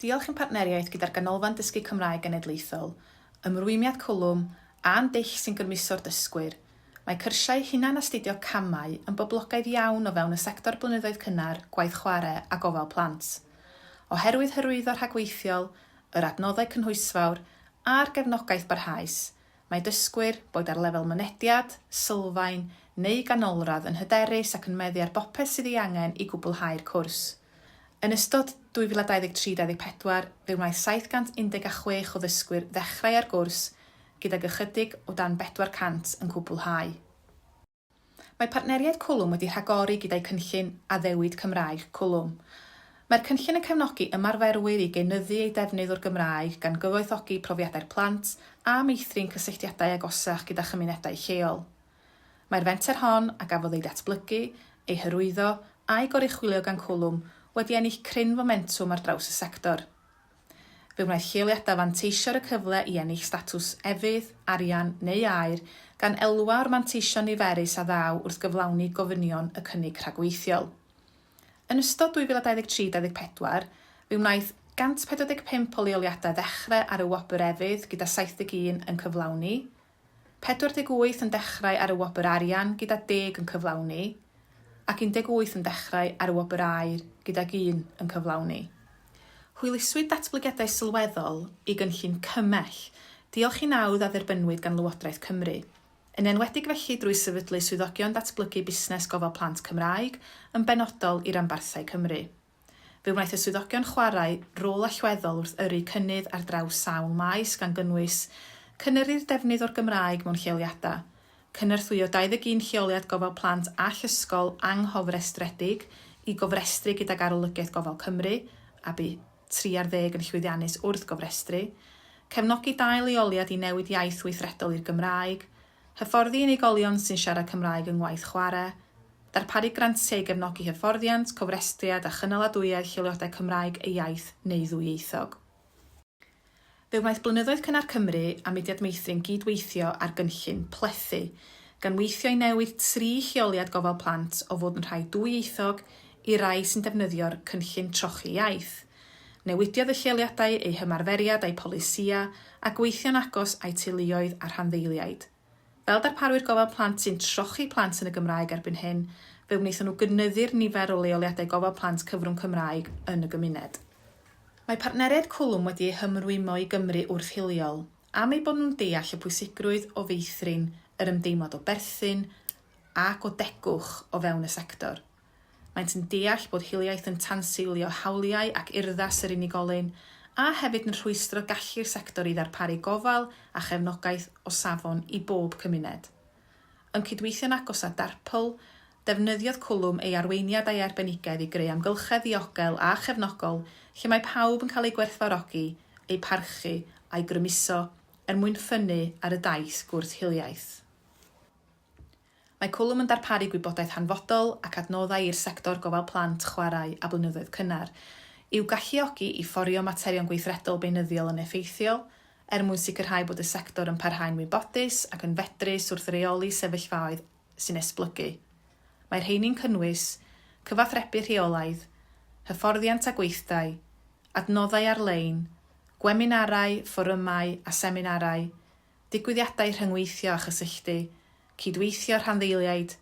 Diolch yn partneriaeth gyda'r Ganolfan Dysgu Cymraeg Genedlaethol, hymrwymiad Cwlwm a'n dull sy'n gyrmuso'r dysgwyr. Mae cyrsiau hunan astudio camau yn boblogaidd iawn o fewn y sector blynyddoedd cynnar, gwaith chwarae a gofal plant. Oherwydd hyrwyddo rhagweithiol, yr adnoddau cynhwysfawr a'r gefnogaeth barhaus, mae dysgwyr, boed ar lefel mynediad, sylfaen neu ganolradd yn hyderus ac yn meddu ar bopeth sydd ei angen i gwblhau'r cwrs. Yn ystod 2023-2024, fe wnaeth 716 o ddysgwyr ddechrau ar gwrs gydag ychydig o dan 400 yn cwblhau. Mae partneriaid Cwlwm wedi rhagori gyda'i cynllun Addewid Cymraeg Cwlwm. Mae'r cynllun yn cefnogi ymarferwyr i gynyddu ei defnydd o'r Gymraeg gan gyfoethogi profiadau'r plant a meithrin cysylltiadau agosach gyda chymunedau lleol. Mae'r fenter hon a gafodd ei datblygu, ei hyrwyddo a'i goruchwylio gan Cwlwm wedi ennill cryn fomentwm ar draws y sector. Fe wnaeth lleoliadau fanteisio'r y cyfle i ennill statws efydd, arian neu aer gan elwa o'r manteision niferus a ddaw wrth gyflawni gofynion y cynnig rhagweithiol. Yn ystod 2023-2024, fe wnaeth 145 o leoliadau ddechrau ar y wobr efydd gyda 71 yn cyflawni, 48 yn dechrau ar y wobr arian gyda 10 yn cyflawni, ac 18 yn dechrau ar y wobr aer gydag 1 yn cyflawni. Hwyluswyd datblygiadau sylweddol i gynllun cymell, diolch i nawdd a dderbynwyd gan Lywodraeth Cymru. Yn enwedig felly drwy sefydlu swyddogion datblygu busnes Gofal Plant Cymraeg yn benodol i'r Ranbarthau Cymru. Fe wnaeth y swyddogion chwarae rôl allweddol wrth yrru cynnydd ar draws sawl maes gan gynnwys cynnyru'r defnydd o'r Gymraeg mewn lleoliadau, cynnyrthwyo 21 lleoliad Gofal Plant a llysgol anghofrestredig i gofrestru gydag arolygaeth Gofal Cymru, a bu 3 ar 10 yn llwyddiannus wrth gofrestru, cefnogi 2 leoliad i newid iaith weithredol i'r Gymraeg, hyfforddi unigolion sy'n siarad Cymraeg yn Gwaith Chwarae, darparu grantiau i gefnogi hyfforddiant, cofrestriad a chynaladwyedd lleoliadau Cymraeg ei iaith neu ddwyieithog. Fe wnaeth Blynyddoedd Cynnar Cymru a Mudiad Meithrin gydweithio ar gynllun plethu, gan weithio i newid 3 lleoliad Gofal Plant o fod yn rhai dwyieithog i rai sy'n defnyddio'r cynllun trochi iaith. Newidiodd y lleoliadau eu hymarferiad a'u polisia a gweithio'n agos a'u teuluoedd a rhanddeiliaid. Fel darparwyr Gofal Plant sy'n trochi plant yn y Gymraeg erbyn hyn, fe wnaethon nhw gynyddu'r nifer o leoliadau Gofal Plant cyfrwng Cymraeg yn y gymuned. Mae partneriaid Cwlwm wedi eu hymrwymo i Gymru wrth hiliol, am ei bod nhw'n deall y pwysigrwydd o feithrin yr ymdeimlad o berthyn ac o degwch o fewn y sector. Maent yn deall bod hiliaeth yn tanseilio hawliau ac urddas yr unigolyn a hefyd yn rhwystro gallu'r sector i ddarparu gofal a chefnogaeth o safon i bob cymuned. Yn cydweithio'n agos â darpl, defnyddiodd Cwlwm ei arweiniad a'i arbenigedd i greu amgylchedd ddiogel a chefnogol lle mae pawb yn cael ei gwerthfawrogi, ei parchu a'i grymuso mwyn ffynnu ar y daith gwrth hiliaeth. Mae Cwlwm yn darparu gwybodaeth hanfodol ac adnoddau i'r sector Gofal Plant, Chwarae a Blynyddoedd Cynnar, i'w galluogi i fforio materion gweithredol beunyddiol yn effeithiol, mwyn sicrhau bod y sector yn parhau'n wybodus ac yn fedrus wrth reoli sefyllfaoedd sy'n esblygu. Mae'r rheini'n cynnwys cyfathrebu rheolaidd, hyfforddiant a gweithdai, adnoddau ar-lein, gweminarau, fforymau a seminarau, digwyddiadau rhyngweithio a chysylltu, cydweithio rhanddeiliaid,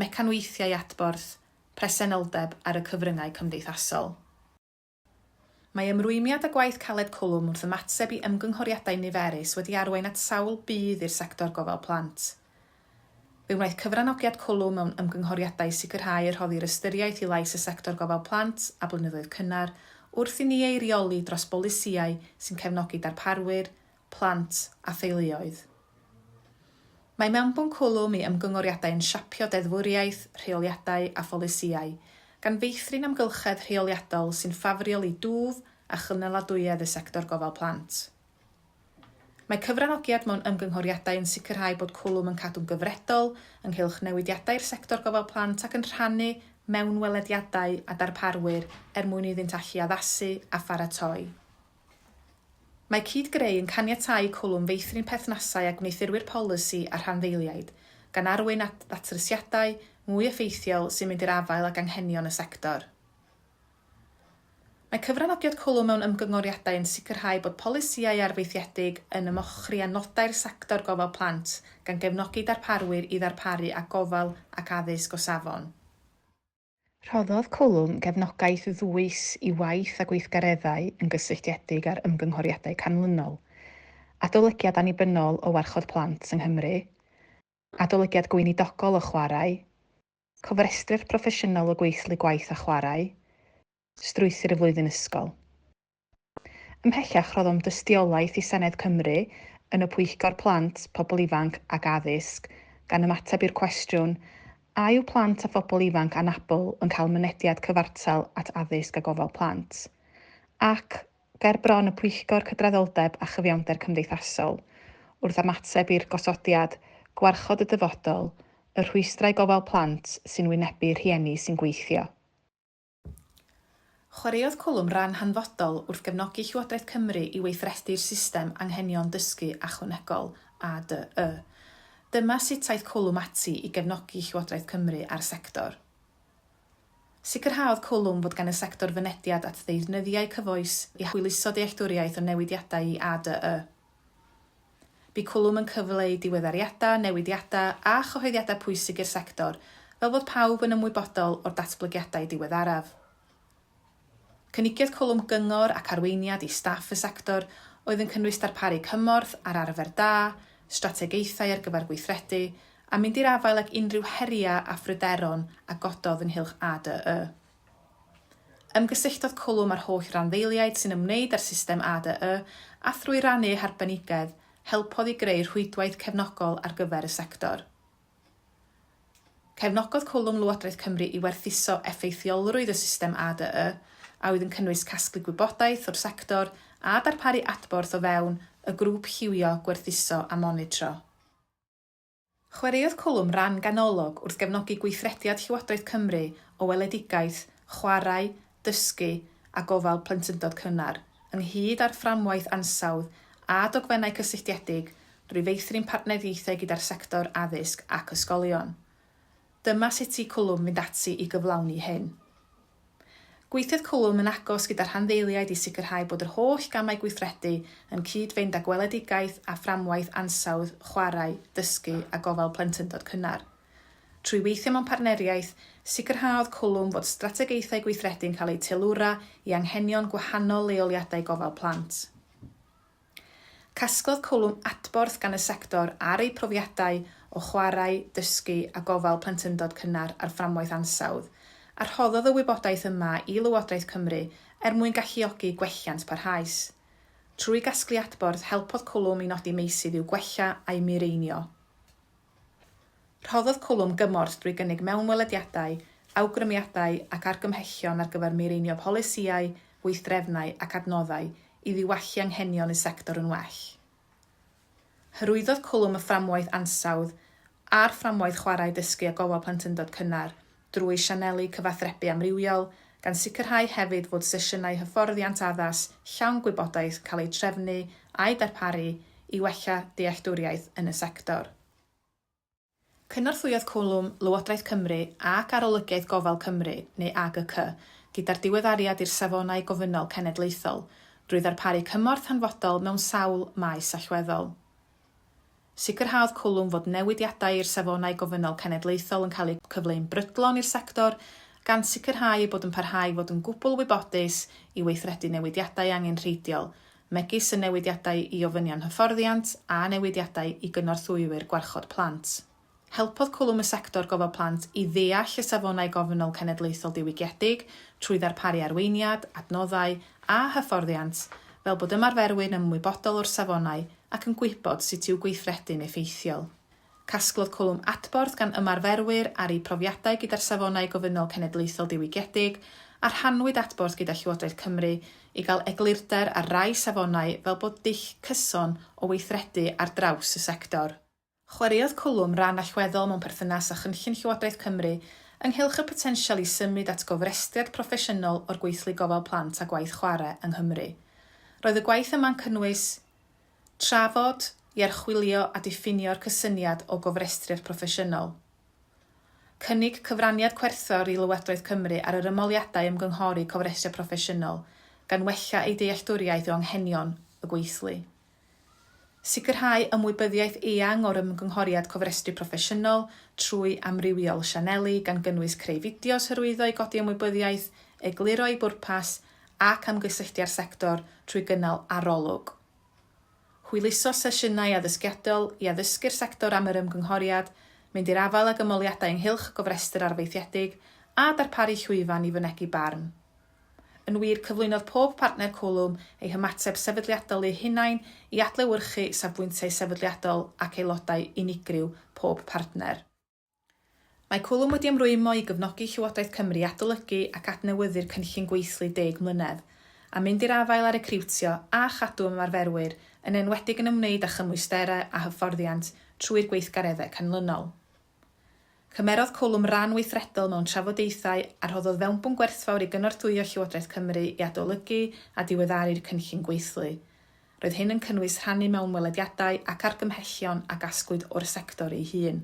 mecanweithiau adborth, presenoldeb ar y cyfryngau cymdeithasol. Mae ymrwymiad a gwaith caled Cwlwm wrth ymateb i ymgynghoriadau niferus wedi arwain at sawl bydd i'r sector Gofal Plant. Fe wnaeth cyfranogiad Cwlwm mewn ymgynghoriadau sicrhau rhoddi'r ystyriaeth i lais y sector Gofal Plant a Blynyddoedd Cynnar wrth i ni ei reoli dros bolisiau sy'n cefnogi darparwyr, plant a theuluoedd. Mae mewnbwn Cwlwm i ymgynghoriadau yn siapio deddfwriaeth, rheoliadau a pholisiau, gan feithrin amgylchedd rheoliadol sy'n ffafriol i dwf a chynaladwyedd y sector Gofal Plant. Mae cyfranogiad mewn ymgynghoriadau yn sicrhau bod Cwlwm yn cadw'n gyfredol ynghylch newidiadau'r sector Gofal Plant ac yn rhannu mewn welediadau a darparwyr mwyn iddynt allu addasu a pharatoi. Mae cydgreu yn caniatáu Cwlwm feithrin perthnasau a gwneithurwyr polisi a rhanddeiliaid, gan arwain at ddatrysiadau mwy effeithiol sy'n mynd i'r afael ag anghenion y sector. Mae cyfranogiad Cwlwm mewn ymgynghoriadau yn sicrhau bod polisiau arfaethiedig yn ymochri a nodau'r sector gofal plant gan gefnogi darparwyr i ddarparu a gofal ac addysg o safon. Rhoddodd Cwlwm gefnogaeth ddwys i waith a gweithgareddau yn gysylltiedig â'r ymgynghoriadau canlynol, adolygiad annibynnol o warchod plant yng Nghymru, adolygiad gweinidogol o chwarae, cofrestref proffesiynol o gweithlu gwaith a chwarae, strwythur y flwyddyn ysgol. Ymhellach rhoddom dystiolaeth i Senedd Cymru yn y Pwyllgor Plant, Pobl Ifanc ac Addysg gan ymateb i'r cwestiwn a yw plant a phobl ifanc anabl yn cael mynediad cyfartal at addysg a gofal plant, ac ger bron y Pwyllgor Cydraddoldeb a Chyfiawnder Cymdeithasol wrth ymateb i'r gosodiad gwarchod y dyfodol, y rhwystrau gofal plant sy'n wynebu rhieni sy'n gweithio. Chwaraeodd Cwlwm ran hanfodol wrth gefnogi Llywodraeth Cymru i weithredu'r system anghenion dysgu ychwanegol ADE. Dyma sut aeth Cwlwm ati i gefnogi Llywodraeth Cymru a'r sector. Sicrhaodd Cwlwm fod gan y sector fynediad at ddeunyddiau cyfoes i hwyluso dealltwriaeth o newidiadau i ADE. Bu Cwlwm yn cyfleu diweddariadau, newidiadau a chyhoeddiadau pwysig i'r sector, fel bod pawb yn ymwybodol o'r datblygiadau diweddaraf. Cynigiodd Cwlwm gyngor ac arweiniad i staff y sector oedd yn cynnwys darparu cymorth ar arfer da, strategaethau ar gyfer gweithredu, a mynd i'r afael ag unrhyw heria a phryderon a gododd ynghylch ADE. Ymgysylltodd Cwlwm ar holl randdeiliaid sy'n ymwneud â'r system ADE a thrwy rannu harbenigedd helpodd i greu rhwydwaith cefnogol ar gyfer y sector. Cefnogodd Cwlwm Llywodraeth Cymru i werthuso effeithiolrwydd y system ADE a oedd yn cynnwys casglu gwybodaeth o'r sector a darparu adborth o fewn y grŵp lliwio, gwerthuso a monitro. Chwaraeodd Cwlwm ran ganolog wrth gefnogi gweithrediad Llywodraeth Cymru o weledigaeth, chwarae, dysgu a gofal plentyndod cynnar, ynghyd â'r fframwaith ansawdd a dogfennau cysylltiedig drwy feithrin partneriaethau gyda'r sector addysg ac ysgolion. Dyma sut i Cwlwm fynd ati i gyflawni hyn. Gweithiodd Cwlwm yn agos gyda'r rhanddeiliaid i sicrhau bod yr holl gamau gweithredu yn cyd-fynd ag weledigaeth a fframwaith ansawdd, chwarae, dysgu a gofal plentyndod cynnar. Trwy weithio mewn partneriaeth, sicrhaodd Cwlwm fod strategaethau gweithredu'n cael eu teilwra i anghenion gwahanol leoliadau gofal plant. Casglodd Cwlwm adborth gan y sector ar eu profiadau o chwarae, dysgu a gofal plentyndod cynnar a'r fframwaith ansawdd, a rhoddodd y wybodaeth yma i Lywodraeth Cymru mwyn galluogi gwelliant parhaus. Trwy gasglu adborth helpodd Cwlwm i nodi meysydd i'w gwella a'i mireinio. Rhoddodd Cwlwm gymorth drwy gynnig mewnwelediadau, awgrymiadau ac argymhellion ar gyfer mireinio polisiau, weithdrefnau ac adnoddau i ddiwallu anghenion y sector yn well. Hyrwyddodd Cwlwm y fframwaith ansawdd a'r fframwaith chwarae, dysgu a gofal plentyndod cynnar drwy sianelu cyfathrebu amrywiol, gan sicrhau hefyd fod sesiynau hyfforddiant addas llawn gwybodaeth cael eu trefnu a'i darparu i wella dealltwriaeth yn y sector. Cynorthwyodd Cwlwm Lywodraeth Cymru ac Arolygiaeth Gofal Cymru, neu AGC, gyda'r diweddariad i'r safonau gofynol cenedlaethol, drwy ddarparu cymorth hanfodol mewn sawl maes allweddol. Sicrhaodd Cwlwm fod newidiadau i'r safonau gofynol cenedlaethol yn cael eu cyfleu'n brydlon i'r sector, gan sicrhau bod yn parhau fod yn gwbl wybodus i weithredu newidiadau angenrheidiol, megis y newidiadau i ofynion hyfforddiant a newidiadau i gynorthwywyr gwarchod plant. Helpodd Cwlwm y sector gofal plant i ddeall y safonau gofynol cenedlaethol diwygiedig trwy ddarparu arweiniad, adnoddau a hyfforddiant, fel bod ymarferwyr yn ymwybodol o'r safonau ac yn gwybod sut i'w gweithredu'n effeithiol. Casglodd Cwlwm adborth gan ymarferwyr ar eu profiadau gyda'r safonau gofynol cenedlaethol diwygiedig a rhanwyd adborth gyda Llywodraeth Cymru i gael eglurder ar rai safonau fel bod dull cyson o weithredu ar draws y sector. Chwaraeodd Cwlwm ran allweddol mewn perthynas â chynllun Llywodraeth Cymru ynghylch y potensial i symud at gofrestriad proffesiynol o'r gweithlu gofal plant a gwaith chwarae yng Nghymru. Roedd y gwaith yma'n cynnwys trafod i archwilio a diffinio'r cysyniad o gofrestriad proffesiynol. Cynnig cyfraniad cwerthor i Lywodraeth Cymru ar yr ymoliadau ymgynghori cofrestriad proffesiynol gan wella ei dealltwriaeth o anghenion y gweithlu. Sicrhau ymwybyddiaeth eang o'r ymgynghoriad cofrestru proffesiynol trwy amrywiol sianeli gan gynnwys creu fideos hyrwyddo i godi ymwybyddiaeth, egluro ei bwrpas ac amgysylltu'r sector trwy gynnal arolwg. Hwyluso sesiynau addysgiadol i addysgu'r sector am yr ymgynghoriad, mynd i'r afael ag ymoliadau ynghylch gofrestr arfaethiedig a darparu llwyfan i fynegu barn. Yn wir, cyflwynodd pob partner Cwlwm ei hymateb sefydliadol eu hunain i adlewyrchu safbwyntiau sefydliadol ac aelodau unigryw pob partner. Mae Cwlwm wedi ymrwymo i gyfnogi Llywodraeth Cymru adolygu ac adnewyddu'r cynllun gweithlu 10 mlynedd, a mynd i'r afael ar recriwtio a chadw ymarferwyr yn enwedig yn ymwneud â chymwysterau a hyfforddiant trwy'r gweithgareddau canlynol. Cymerodd Cwlwm ran weithredol mewn trafodaethau a rhoddodd fewnbwn gwerthfawr i gynorthwyo Llywodraeth Cymru i adolygu a diweddaru'r cynllun gweithlu. Roedd hyn yn cynnwys rhannu mewn welediadau ac argymhellion a gasgwyd o'r sector ei hun.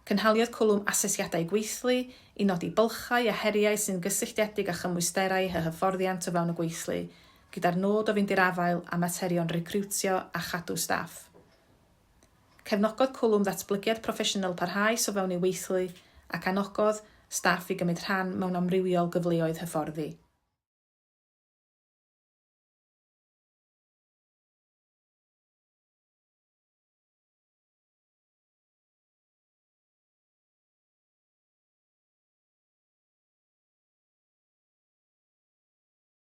Cynhaliodd Cwlwm asesiadau gweithlu i nodi bylchau a heriau sy'n gysylltiedig â chymwysterau a hyfforddiant o fewn y gweithlu, gyda'r nod o fynd i'r afael a materion recriwtio a chadw staff. Cefnogodd Cwlwm ddatblygiad proffesiynol parhaus o fewn ei weithlu ac anogodd staff i gymryd rhan mewn amrywiol gyfleoedd hyfforddi.